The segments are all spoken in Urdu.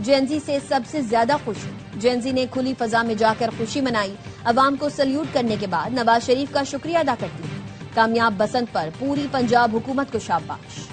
جینزی سے سب سے زیادہ خوش ہوں. جینزی نے کھلی فضا میں جا کر خوشی منائی. عوام کو سلیوٹ کرنے کے بعد نواز شریف کا شکریہ ادا کرتی ہے. کامیاب بسنت پر پوری پنجاب حکومت کو شاباش.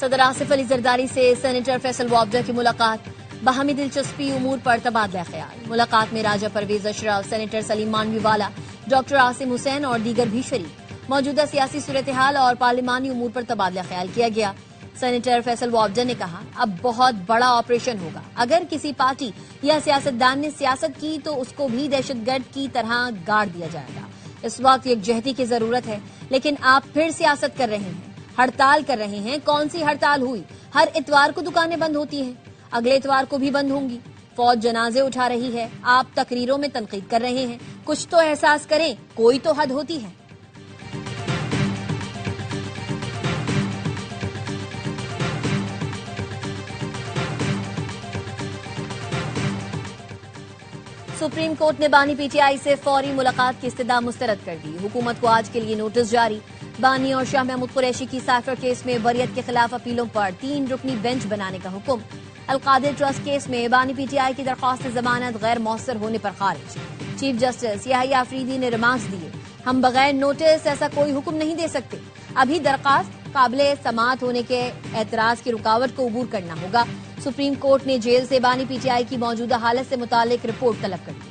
صدر آصف علی زرداری سے سینیٹر فیصل وابڈر کی ملاقات. باہمی دلچسپی امور پر تبادلہ خیال. ملاقات میں راجہ پرویز اشرف، سینیٹر سلیم مانوی والا، ڈاکٹر عاصم حسین اور دیگر بھی شریک. موجودہ سیاسی صورتحال اور پارلیمانی امور پر تبادلہ خیال کیا گیا. سینیٹر فیصل وابڈر نے کہا اب بہت بڑا آپریشن ہوگا. اگر کسی پارٹی یا سیاستدان نے سیاست کی تو اس کو بھی دہشت گرد کی طرح گاڑ دیا جائے گا. اس وقت یکجہتی کی ضرورت ہے، لیکن آپ پھر سیاست کر رہے ہیں، ہڑتال کر رہے ہیں. کون سی ہڑتال ہوئی؟ ہر اتوار کو دکانیں بند ہوتی ہیں، اگلے اتوار کو بھی بند ہوں گی. فوج جنازے اٹھا رہی ہے، آپ تقریروں میں تنقید کر رہے ہیں. کچھ تو احساس کریں، کوئی تو حد ہوتی ہے. سپریم کورٹ نے بانی پی ٹی آئی سے فوری ملاقات کی استدعا مسترد کر دی. حکومت کو آج کے لیے نوٹس جاری. بانی اور شاہ محمود قریشی کی سائفر کیس میں بریت کے خلاف اپیلوں پر 3 رکنی بینچ بنانے کا حکم. القادر ٹرسٹ کیس میں بانی پی ٹی آئی کی درخواست ضمانت غیر مؤثر ہونے پر خارج. چیف جسٹس یحییٰ آفریدی نے ریمارکس دیے، ہم بغیر نوٹس ایسا کوئی حکم نہیں دے سکتے. ابھی درخواست قابل سماعت ہونے کے اعتراض کی رکاوٹ کو عبور کرنا ہوگا. سپریم کورٹ نے جیل سے بانی پی ٹی آئی کی موجودہ حالت سے متعلق رپورٹ طلب کر دی.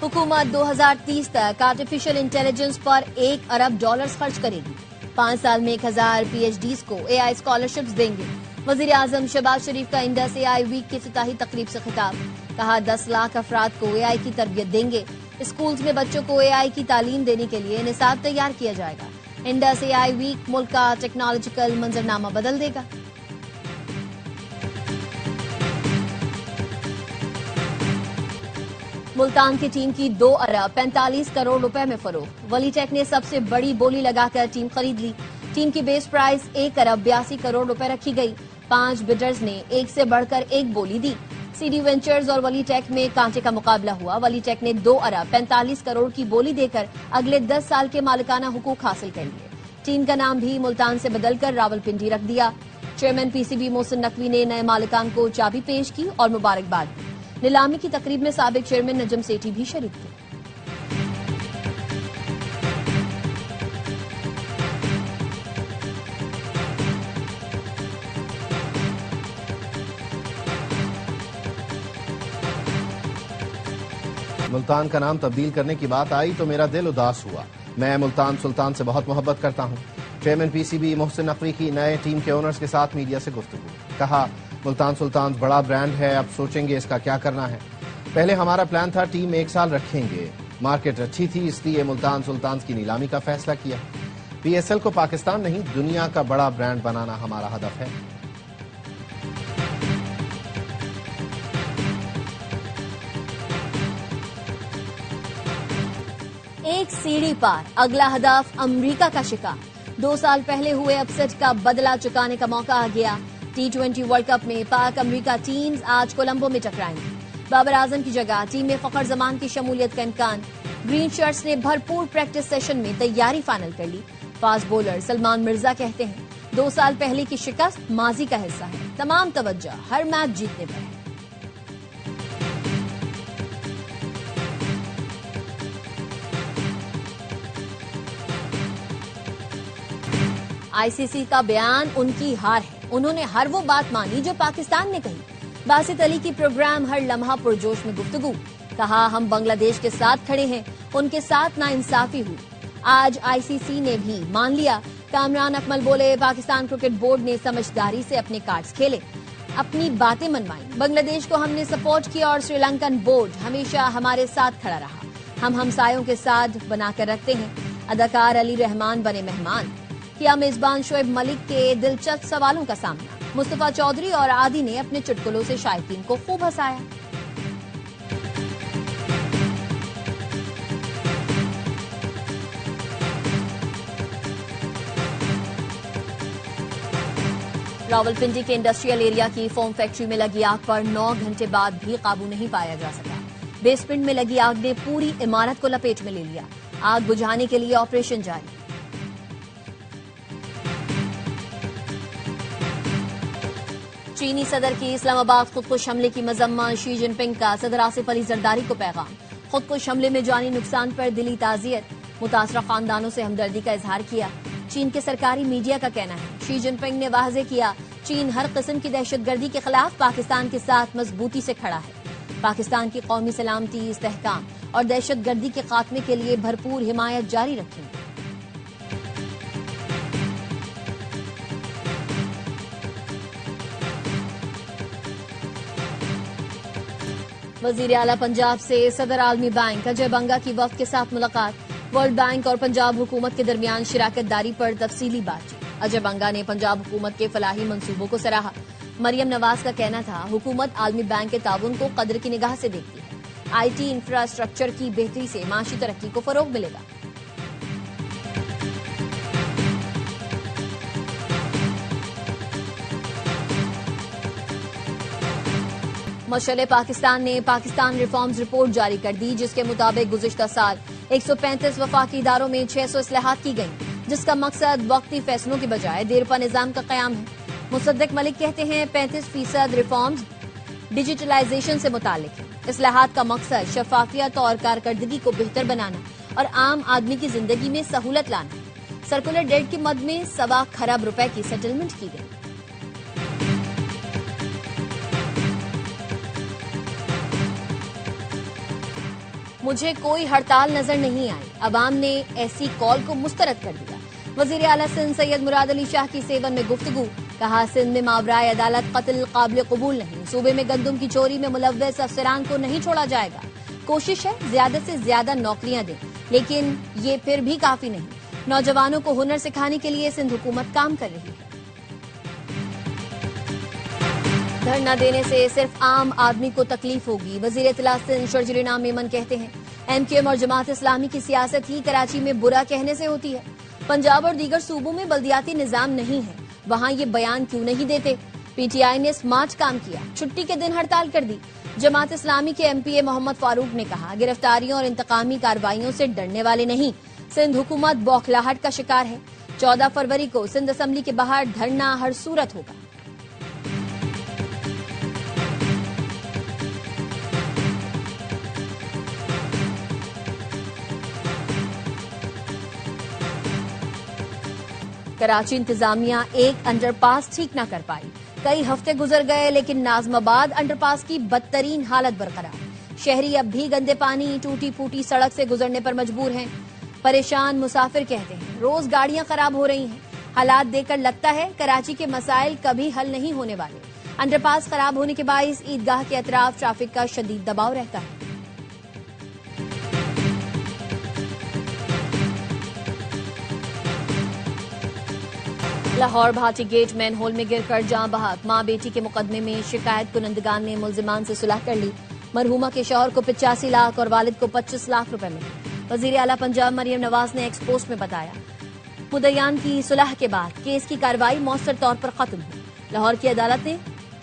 حکومت 2030 تک آرٹیفیشل انٹیلیجنس پر $1 ارب خرچ کرے گی. 5 سال میں 1000 پی ایچ ڈیز کو اے آئی اسکالرشپس دیں گے. وزیر اعظم شہباز شریف کا انڈس اے آئی ویک کی افتتاحی تقریب سے خطاب. کہا 10 لاکھ افراد کو اے آئی کی تربیت دیں گے. اسکولز میں بچوں کو اے آئی کی تعلیم دینے کے لیے نصاب تیار کیا جائے گا. انڈس اے آئی ویک ملک کا ٹیکنالوجیکل منظرنامہ بدل دے گا. ملتان کی ٹیم کی 2 ارب 45 کروڑ روپے میں فروخت. ولی ٹیک نے سب سے بڑی بولی لگا کر ٹیم خرید لی. ٹیم کی بیس پرائز 1 ارب 82 کروڑ روپے رکھی گئی. 5 بڈرز نے ایک سے بڑھ کر ایک بولی دی. سی ڈی وینچرز اور ولی ٹیک میں کانٹے کا مقابلہ ہوا. ولی ٹیک نے 2 ارب 45 کروڑ کی بولی دے کر اگلے 10 سال کے مالکانہ حقوق حاصل کر لیے. ٹیم کا نام بھی ملتان سے بدل کر راولپنڈی رکھ دیا. Chairman P C B Mohsin Naqvi نے نئے مالکان کو چابی پیش کی اور مبارکباد دی. نیلامی کی تقریب میں سابق چیئرمین نجم سیٹھی بھی شریک تھے. ملتان کا نام تبدیل کرنے کی بات آئی تو میرا دل اداس ہوا. میں ملتان سلطان سے بہت محبت کرتا ہوں. Chairman P C B Mohsin Naqvi کی نئے ٹیم کے اونرز کے ساتھ میڈیا سے گفتگو. کہا ملتان سلطان بڑا برانڈ ہے، اب سوچیں گے اس کا کیا کرنا ہے. پہلے ہمارا پلان تھا ٹیم 1 سال رکھیں گے. مارکیٹ اچھی تھی اس لیے ملتان سلطان کی نیلامی کا فیصلہ کیا. پی ایس ایل کو پاکستان نہیں دنیا کا بڑا برانڈ بنانا ہمارا ہدف ہے. ایک سیڑھی پار، اگلا ہدف امریکہ کا شکار. 2 سال پہلے ہوئے اپسیٹ کا بدلہ چکانے کا موقع آ گیا. T20 ورلڈ کپ میں پاک امریکہ ٹیمز آج کولمبو میں ٹکرائیں گی. بابر اعظم کی جگہ ٹیم میں فخر زمان کی شمولیت کا امکان. گرین شرٹس نے بھرپور پریکٹس سیشن میں تیاری فائنل کر لی. فاسٹ بولر سلمان مرزا کہتے ہیں 2 سال پہلے کی شکست ماضی کا حصہ ہے، تمام توجہ ہر میچ جیتنے پر ہے. آئی سی سی کا بیان ان کی ہار ہے. انہوں نے ہر وہ بات مانی جو پاکستان نے کہی. باسط علی کی پروگرام ہر لمحہ پرجوش میں گفتگو. کہا ہم بنگلہ دیش کے ساتھ کھڑے ہیں، ان کے ساتھ ناانصافی ہوئی. آج آئی سی سی نے بھی مان لیا. کامران اکمل بولے پاکستان کرکٹ بورڈ نے سمجھداری سے اپنے کارڈز کھیلے، اپنی باتیں منوائیں. بنگلہ دیش کو ہم نے سپورٹ کیا اور سری لنکن بورڈ ہمیشہ ہمارے ساتھ کھڑا رہا. ہم ہمسایوں کے ساتھ بنا کر رکھتے ہیں. اداکار علی رحمان بنے مہمان. کیا میزبان شعیب ملک کے دلچسپ سوالوں کا سامنا. مصطفیٰ چودھری اور عادی نے اپنے چٹکلوں سے شائقین کو خوب ہنسایا. راولپنڈی کے انڈسٹریل ایریا کی فوم فیکٹری میں لگی آگ پر 9 گھنٹے بعد بھی قابو نہیں پایا جا سکا۔ بیسمنٹ میں لگی آگ نے پوری عمارت کو لپیٹ میں لے لیا۔ آگ بجھانے کے لیے آپریشن جاری۔ چینی صدر کی اسلام آباد خودکش حملے کی مذمت، شی جن پنگ کا صدر آصف علی زرداری کو پیغام۔ خودکش حملے میں جانی نقصان پر دلی تعزیت، متاثرہ خاندانوں سے ہمدردی کا اظہار کیا۔ چین کے سرکاری میڈیا کا کہنا ہے شی جن پنگ نے واضح کیا چین ہر قسم کی دہشت گردی کے خلاف پاکستان کے ساتھ مضبوطی سے کھڑا ہے۔ پاکستان کی قومی سلامتی، استحکام اور دہشت گردی کے خاتمے کے لیے بھرپور حمایت جاری رکھیں گے۔ وزیر اعلیٰ پنجاب سے صدر عالمی بینک اجے بنگا کی وفد کے ساتھ ملاقات۔ ورلڈ بینک اور پنجاب حکومت کے درمیان شراکت داری پر تفصیلی بات چیت۔ اجے بنگا نے پنجاب حکومت کے فلاحی منصوبوں کو سراہا۔ مریم نواز کا کہنا تھا حکومت عالمی بینک کے تعاون کو قدر کی نگاہ سے دیکھتی ہے۔ آئی ٹی انفراسٹرکچر کی بہتری سے معاشی ترقی کو فروغ ملے گا۔ مشعل پاکستان نے پاکستان ریفارمز رپورٹ جاری کر دی، جس کے مطابق گزشتہ سال 135 وفاقی اداروں میں 600 اصلاحات کی گئیں، جس کا مقصد وقتی فیصلوں کے بجائے دیرپا نظام کا قیام ہے۔ مصدق ملک کہتے ہیں 35% ریفارمز ڈیجیٹلائزیشن سے متعلق ہیں۔ اصلاحات کا مقصد شفافیت اور کارکردگی کو بہتر بنانا اور عام آدمی کی زندگی میں سہولت لانا ہے۔ سرکولر ڈیٹ کی مد میں 1.25 کھرب روپے کی سیٹلمنٹ کی گئی۔ مجھے کوئی ہڑتال نظر نہیں آئی، عوام نے ایسی کال کو مسترد کر دیا۔ وزیر اعلیٰ سندھ سید مراد علی شاہ کی 7 میں گفتگو، کہا سندھ میں ماورائے عدالت قتل قابل قبول نہیں، صوبے میں گندم کی چوری میں ملوث افسران کو نہیں چھوڑا جائے گا۔ کوشش ہے زیادہ سے زیادہ نوکریاں دیں، لیکن یہ پھر بھی کافی نہیں۔ نوجوانوں کو ہنر سکھانے کے لیے سندھ حکومت کام کر رہی ہے۔ دھرنا دینے سے صرف عام آدمی کو تکلیف ہوگی، وزیر اطلاع سندھ شرجیل انعام میمن کہتے ہیں ایم کیو ایم اور جماعت اسلامی کی سیاست ہی کراچی میں برا کہنے سے ہوتی ہے۔ پنجاب اور دیگر صوبوں میں بلدیاتی نظام نہیں ہے، وہاں یہ بیان کیوں نہیں دیتے؟ پی ٹی آئی نے سمارٹ کام کیا، چھٹی کے دن ہڑتال کر دی۔ جماعت اسلامی کے ایم پی اے محمد فاروق نے کہا گرفتاریوں اور انتقامی کارروائیوں سے ڈرنے والے نہیں، سندھ حکومت بوکھلاہٹ کا شکار ہے۔ 14 فروری کو سندھ اسمبلی کے باہر دھرنا ہر صورت ہوگا۔ کراچی انتظامیہ ایک انڈر پاس ٹھیک نہ کر پائی، کئی ہفتے گزر گئے لیکن ناظم آباد انڈر پاس کی بدترین حالت برقرار۔ شہری اب بھی گندے پانی، ٹوٹی پھوٹی سڑک سے گزرنے پر مجبور ہیں۔ پریشان مسافر کہتے ہیں روز گاڑیاں خراب ہو رہی ہیں۔ حالات دیکھ کر لگتا ہے کراچی کے مسائل کبھی حل نہیں ہونے والے۔ انڈر پاس خراب ہونے کے باعث عیدگاہ کے اطراف ٹریفک کا شدید دباؤ رہتا ہے۔ لاہور بھاٹی گیٹ مین ہول میں گر کر جاں بحق، ماں بیٹی کے مقدمے میں شکایت کنندگان نے ملزمان سے صلح کر لی۔ مرحومہ کے شوہر کو 85 لاکھ اور والد کو 25 لاکھ روپے ملے۔ وزیر اعلیٰ پنجاب مریم نواز نے ایکس پوسٹ میں بتایا مدعیان کی صلح کے بعد کیس کی کارروائی مؤثر طور پر ختم ہوئی۔ لاہور کی عدالت نے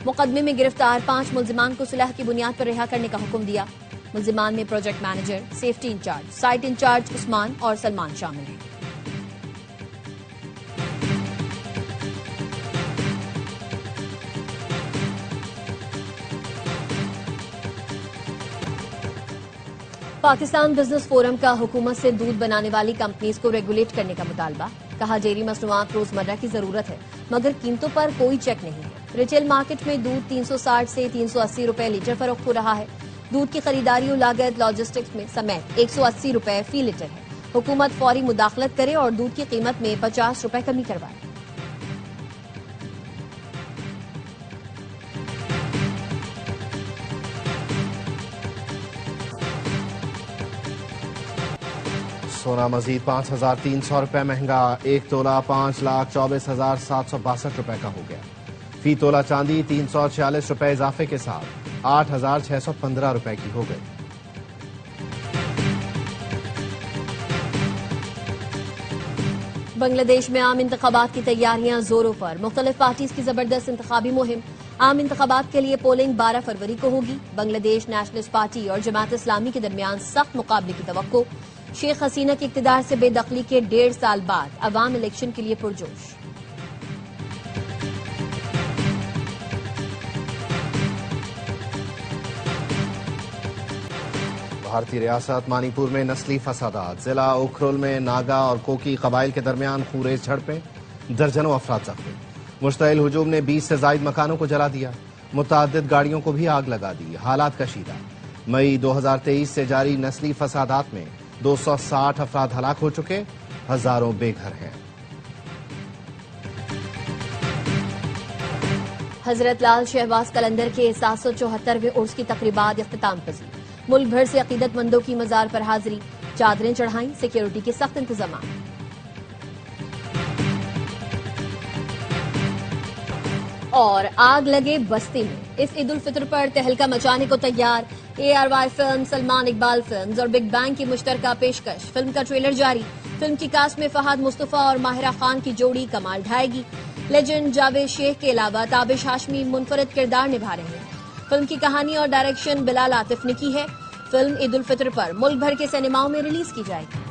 مقدمے میں گرفتار 5 ملزمان کو صلح کی بنیاد پر رہا کرنے کا حکم دیا۔ ملزمان میں project manager, safety incharge, site incharge Usman اور سلمان شامل ہیں۔ پاکستان بزنس فورم کا حکومت سے دودھ بنانے والی کمپنیز کو ریگولیٹ کرنے کا مطالبہ، کہا ڈیری مصنوعات روزمرہ کی ضرورت ہے مگر قیمتوں پر کوئی چیک نہیں ہے۔ ریٹیل مارکیٹ میں دودھ 360 سے 380 روپے لیٹر فروخت ہو رہا ہے۔ دودھ کی خریداری و لاگت لاجسٹکس میں سمیت 180 روپے فی لیٹر ہے۔ حکومت فوری مداخلت کرے اور دودھ کی قیمت میں 50 روپے کمی کروائے۔ سونا مزید 5,300 روپے مہنگا، 1 تولہ 5,24,762 روپے کا ہو گیا۔ فی تولہ چاندی 346 روپے اضافے کے ساتھ 8,615 روپے کی ہو گئی۔ بنگلہ دیش میں عام انتخابات کی تیاریاں زوروں پر، مختلف پارٹیز کی زبردست انتخابی مہم۔ عام انتخابات کے لیے پولنگ 12 فروری کو ہوگی۔ بنگلہ دیش نیشنلسٹ پارٹی اور جماعت اسلامی کے درمیان سخت مقابلے کی توقع۔ شیخ حسینہ کی اقتدار سے بے دخلی کے 1.5 سال بعد عوام الیکشن کے لیے پرجوش۔ بھارتی ریاست منی پور میں نسلی فسادات، ضلع اکھرول میں ناگا اور کوکی قبائل کے درمیان خونریز جھڑپیں، درجنوں افراد زخمی۔ مشتعل ہجوم نے 20 سے زائد مکانوں کو جلا دیا، متعدد گاڑیوں کو بھی آگ لگا دی، حالات کشیدہ۔ مئی 2023 سے جاری نسلی فسادات میں 260 افراد ہلاک ہو چکے، ہزاروں بے گھر ہیں۔ حضرت لال شہباز قلندر کے 774ویں عرس کی تقریبات اختتام پذیر۔ ملک بھر سے عقیدت مندوں کی مزار پر حاضری، چادریں چڑھائیں، سیکیورٹی کے سخت انتظامات۔ اور آگ لگے بستی میں، اس عید الفطر پر تہلکہ مچانے کو تیار ARY film, Salman Iqbal films اور بگ بینگ کی مشترکہ پیشکش۔ فلم کا ٹریلر جاری۔ فلم کی کاسٹ میں فہد مصطفیٰ اور ماہرہ خان کی جوڑی کمال ڈھائے گی۔ لیجنڈ جاوید شیخ کے علاوہ تابش ہاشمی منفرد کردار نبھا رہے ہیں۔ فلم کی کہانی اور ڈائریکشن بلال عاطف نے کی ہے۔ فلم عید الفطر پر ملک بھر کے سینماؤں میں ریلیز کی جائے گی۔